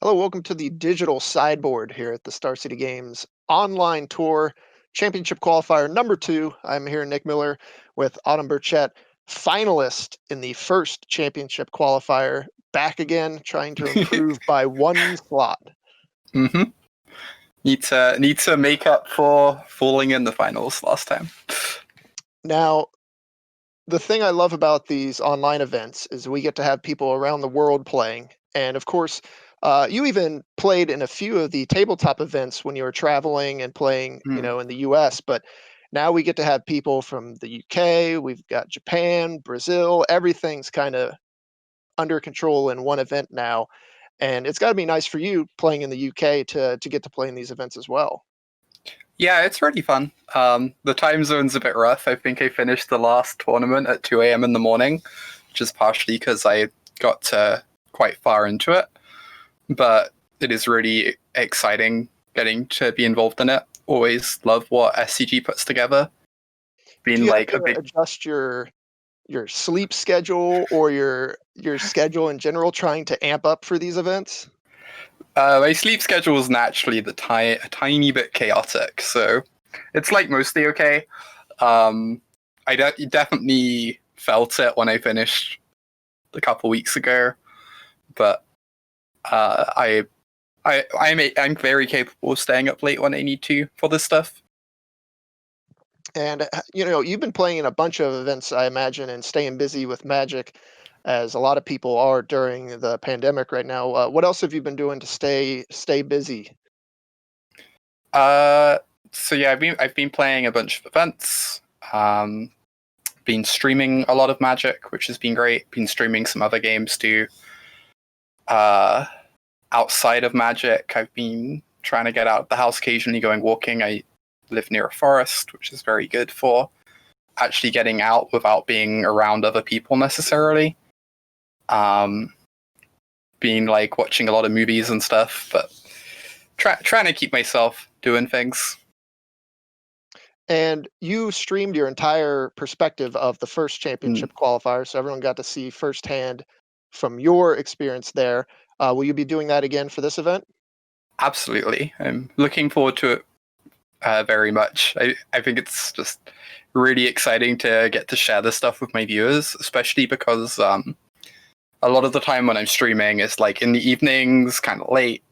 Hello, welcome to the digital sideboard here at the Star City Games online tour championship qualifier number 2. I'm here, Nick Miller, with Autumn Burchett, finalist in the first championship qualifier, back again, trying to improve by one slot. Mm-hmm. Need to make up for falling in the finals last time. Now, the thing I love about these online events is we get to have people around the world playing. And of course, you even played in a few of the tabletop events when you were traveling and playing, in the US. But now we get to have people from the UK, we've got Japan, Brazil, everything's kind of under control in one event now. And it's got to be nice for you playing in the UK to get to play in these events as well. Yeah, it's really fun. The time zone's a bit rough. I think I finished the last tournament at 2 a.m. in the morning, just partially because I got quite far into it. But it is really exciting getting to be involved in it. Always love what SCG puts together. Do you have to adjust your sleep schedule or your schedule in general trying to amp up for these events? My sleep schedule is naturally a tiny bit chaotic, so it's like mostly okay. I definitely felt it when I finished a couple weeks ago, but I'm very capable of staying up late when I need to for this stuff. And you've been playing in a bunch of events, I imagine, and staying busy with Magic, as a lot of people are during the pandemic right now. What else have you been doing to stay busy? So yeah, I've been playing a bunch of events. Been streaming a lot of Magic, which has been great. Been streaming some other games too. Outside of Magic, I've been trying to get out of the house occasionally, going walking. I live near a forest, which is very good for actually getting out without being around other people necessarily. Being like watching a lot of movies and stuff, but trying to keep myself doing things. And you streamed your entire perspective of the first championship qualifier, so everyone got to see firsthand from your experience there. Will you be doing that again for this event? Absolutely. I'm looking forward to it very much. I think it's just really exciting to get to share this stuff with my viewers, especially because a lot of the time when I'm streaming it's like in the evenings, kind of late.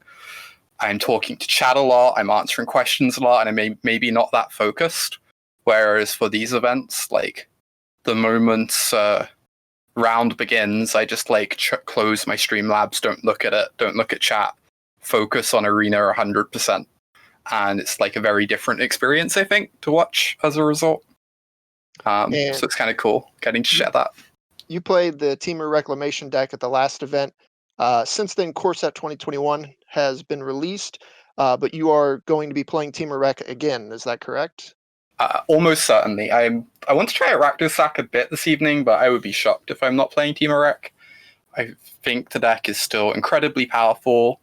I'm talking to chat a lot, I'm answering questions a lot, and I'm maybe not that focused. Whereas for these events, like the moment round begins, I just like close my Streamlabs, don't look at it, don't look at chat, focus on Arena 100%. And it's like a very different experience, I think, to watch as a result. So it's kind of cool getting to share that. You played the Temur Reclamation deck at the last event. Since then, Core Set 2021 has been released, but you are going to be playing Temur Rec again. Is that correct? Almost certainly. I want to try Rakdos a bit this evening, but I would be shocked if I'm not playing Temur Rec. I think the deck is still incredibly powerful.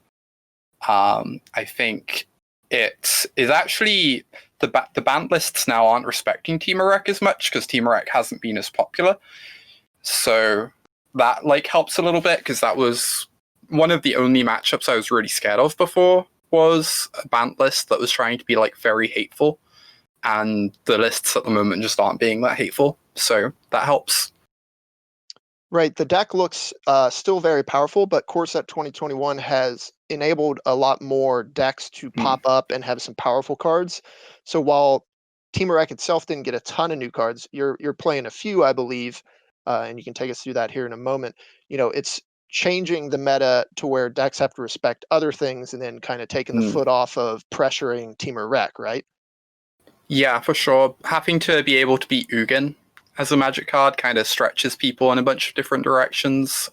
I think it is actually the banned lists now aren't respecting Temur Rec as much because Temur Rec hasn't been as popular. So that like helps a little bit because that was one of the only matchups I was really scared of before was a banned list that was trying to be like very hateful, and the lists at the moment just aren't being that hateful. So that helps. Right. The deck looks still very powerful, but Core Set 2021 has enabled a lot more decks to pop up and have some powerful cards. So while Temur Rec itself didn't get a ton of new cards, you're playing a few, I believe, and you can take us through that here in a moment. It's changing the meta to where decks have to respect other things and then kind of taking the foot off of pressuring Temur Rec, right? Yeah, for sure. Having to be able to beat Ugin as a Magic card kind of stretches people in a bunch of different directions.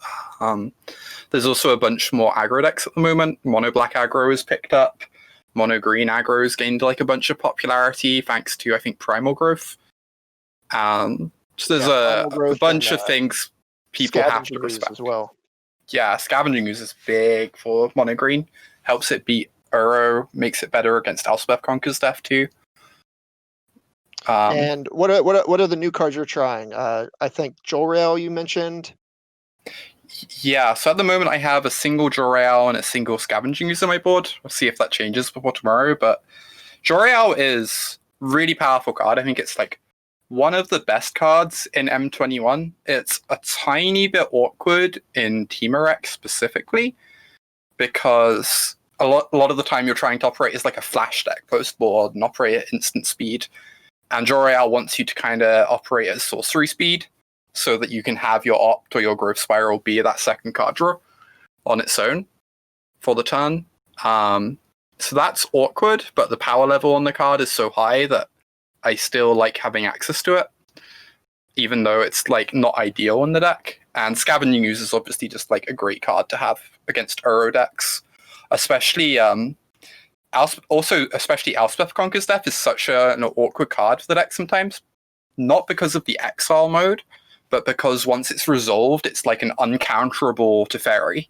There's also a bunch more aggro decks at the moment. Mono black aggro is picked up. Mono green aggro has gained like a bunch of popularity thanks to, I think, Primal Growth. So there's a bunch of things people have to respect as well. Yeah, Scavenging Ooze is big for mono green. Helps it beat Uro, makes it better against Elspeth Conquer's Death too. And what are the new cards you're trying? I think Jolrael you mentioned. Yeah, so at the moment I have a single Jor-El and a single Scavenging User on my board. We'll see if that changes before tomorrow, but Jor-El is really powerful card. I think it's like one of the best cards in M21. It's a tiny bit awkward in Teamerx specifically, because a lot of the time you're trying to operate as like a flash deck post board and operate at instant speed. And Jor-El wants you to kind of operate at sorcery speed so that you can have your Opt or your Growth Spiral be that second card draw on its own for the turn. So that's awkward, but the power level on the card is so high that I still like having access to it, even though it's like not ideal in the deck. And Scavenging Ooze is obviously just like a great card to have against Uro decks, especially especially Elspeth Conquer's Death is such an awkward card for the deck sometimes. Not because of the exile mode, but because once it's resolved, it's like an uncounterable Teferi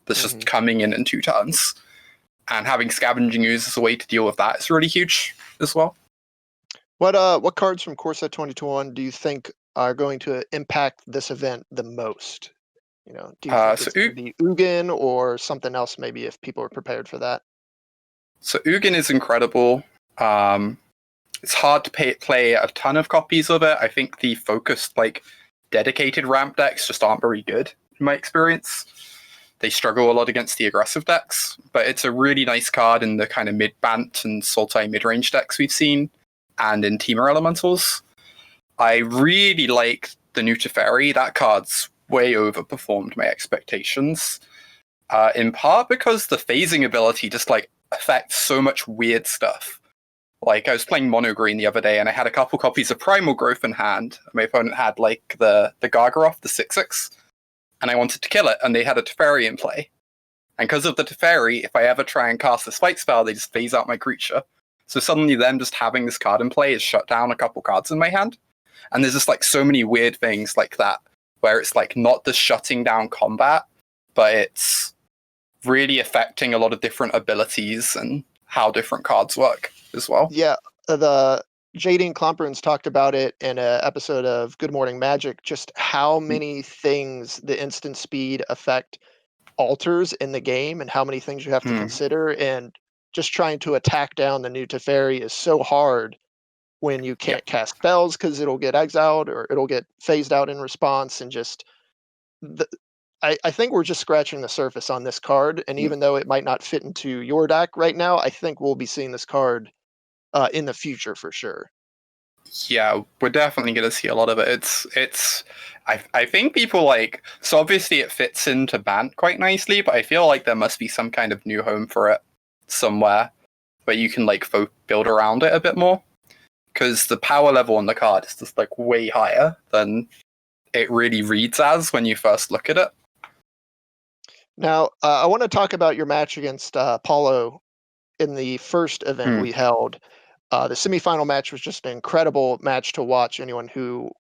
that's just coming in 2 turns. And having Scavenging Ooze as a way to deal with that is really huge as well. What cards from Core Set 2021 do you think are going to impact this event the most? You know, do you think it's going to be Ugin or something else? Maybe if people are prepared for that. So Ugin is incredible. It's hard to play a ton of copies of it. I think the focused, like, dedicated ramp decks just aren't very good, in my experience. They struggle a lot against the aggressive decks, but it's a really nice card in the kind of mid-bant and Sultai mid-range decks we've seen, and in Temur Elementals. I really like the new Teferi. That card's way overperformed my expectations, in part because the phasing ability just, like, affects so much weird stuff. Like, I was playing Mono Green the other day, and I had a couple copies of Primal Growth in hand. My opponent had, like, the Gargaroth, the 6/6, and I wanted to kill it, and they had a Teferi in play. And because of the Teferi, if I ever try and cast a Spite spell, they just phase out my creature. So suddenly them just having this card in play has shut down a couple cards in my hand. And there's just, like, so many weird things like that, where it's, like, not just shutting down combat, but it's really affecting a lot of different abilities and how different cards work as well. Yeah, the Jadine Klomperns talked about it in an episode of Good Morning Magic, just how many things the instant speed effect alters in the game and how many things you have to consider. And just trying to attack down the new Teferi is so hard when you can't cast spells because it'll get exiled or it'll get phased out in response. And just I think we're just scratching the surface on this card. And even though it might not fit into your deck right now, I think we'll be seeing this card in the future for sure. Yeah, we're definitely going to see a lot of it. I think people like, so obviously it fits into Bant quite nicely, but I feel like there must be some kind of new home for it somewhere where you can like build around it a bit more, because the power level on the card is just like way higher than it really reads as when you first look at it. Now, I want to talk about your match against Paulo in the first event we held. The semifinal match was just an incredible match to watch. Anyone who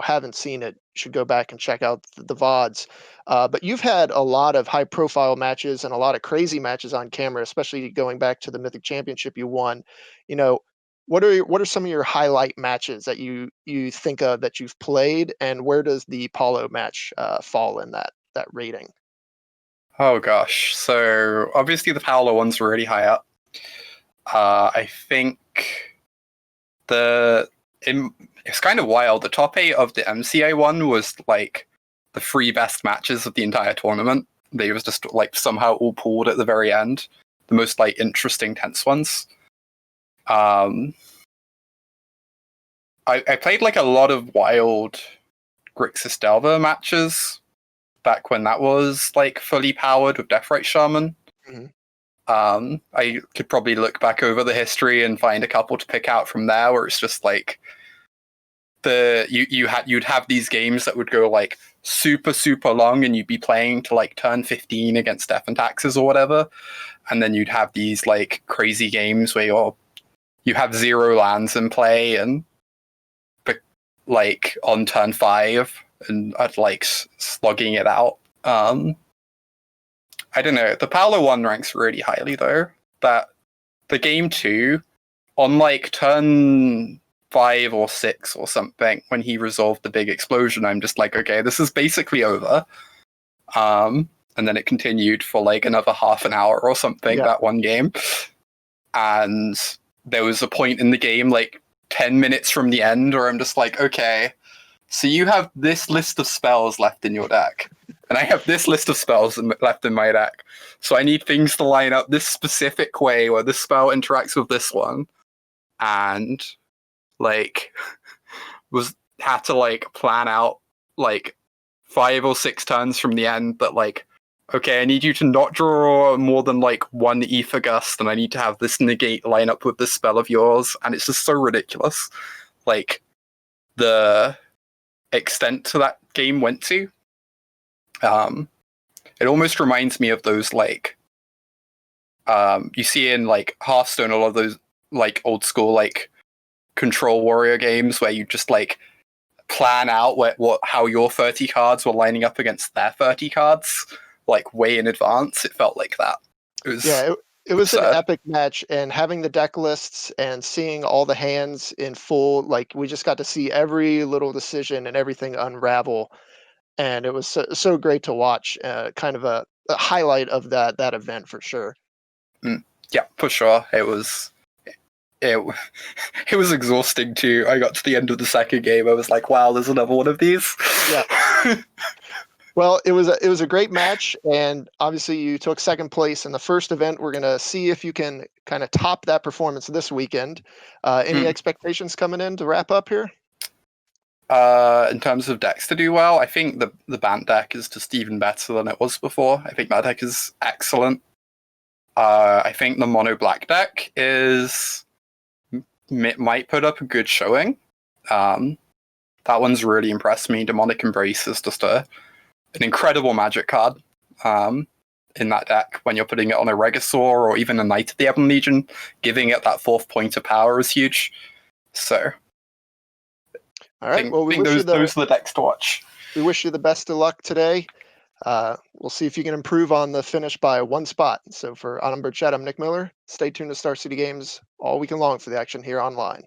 haven't seen it should go back and check out the VODs. But you've had a lot of high profile matches and a lot of crazy matches on camera, especially going back to the Mythic Championship you won. What are some of your highlight matches that you think of that you've played, and where does the Paulo match fall in that rating? Oh gosh, so obviously the Paolo one's really high up. I think it's kind of wild. The top 8 of the MCA one was like the 3 best matches of the entire tournament. They was just like somehow all pooled at the very end. The most like interesting tense ones. I played like a lot of wild Grixis Delver matches back when that was like fully powered with Deathrite Shaman. I could probably look back over the history and find a couple to pick out from there where it's just like you'd have these games that would go like super long, and you'd be playing to like turn 15 against Death and Taxes or whatever, and then you'd have these like crazy games where you have 0 lands in play and like on turn 5 and I'd like slogging it out. I don't know. The Paolo one ranks really highly though. That the game 2 on like turn 5 or 6 or something, when he resolved the big explosion, I'm just like, okay, this is basically over. And then it continued for like another half an hour or something, Yeah. that one game. And there was a point in the game, like 10 minutes from the end, where I'm just like, okay, so you have this list of spells left in your deck, and I have this list of spells left in my deck. So I need things to line up this specific way where this spell interacts with this one. And like had to like plan out like 5 or 6 turns from the end that like, okay, I need you to not draw more than like one Ether Gust, and I need to have this negate line up with this spell of yours, and it's just so ridiculous. Like the extent to that game went to. It almost reminds me of those like you see in like Hearthstone, a lot of those like old school like control warrior games where you just like plan out how your 30 cards were lining up against their 30 cards like way in advance. It felt like that. It was an epic match, and having the deck lists and seeing all the hands in full, like we just got to see every little decision and everything unravel, and it was so great to watch. Kind of a highlight of that event for sure. Yeah, for sure. It was exhausting too. I got to the end of the second game. I was like, wow, there's another one of these. Yeah. Well, it was a great match, and obviously you took second place in the first event. We're going to see if you can kind of top that performance this weekend. Any expectations coming in to wrap up here? In terms of decks to do well, I think the Bant deck is just even better than it was before. I think that deck is excellent. I think the mono black deck might put up a good showing. That one's really impressed me. Demonic Embrace is just an incredible magic card in that deck. When you're putting it on a Regisaur or even a Knight of the Ebon Legion, giving it that 4th point of power is huge. So, all right. Well, those are the decks to watch. We wish you the best of luck today. We'll see if you can improve on the finish by one spot. So for Burchett, I'm Nick Miller. Stay tuned to Star City Games all weekend long for the action here online.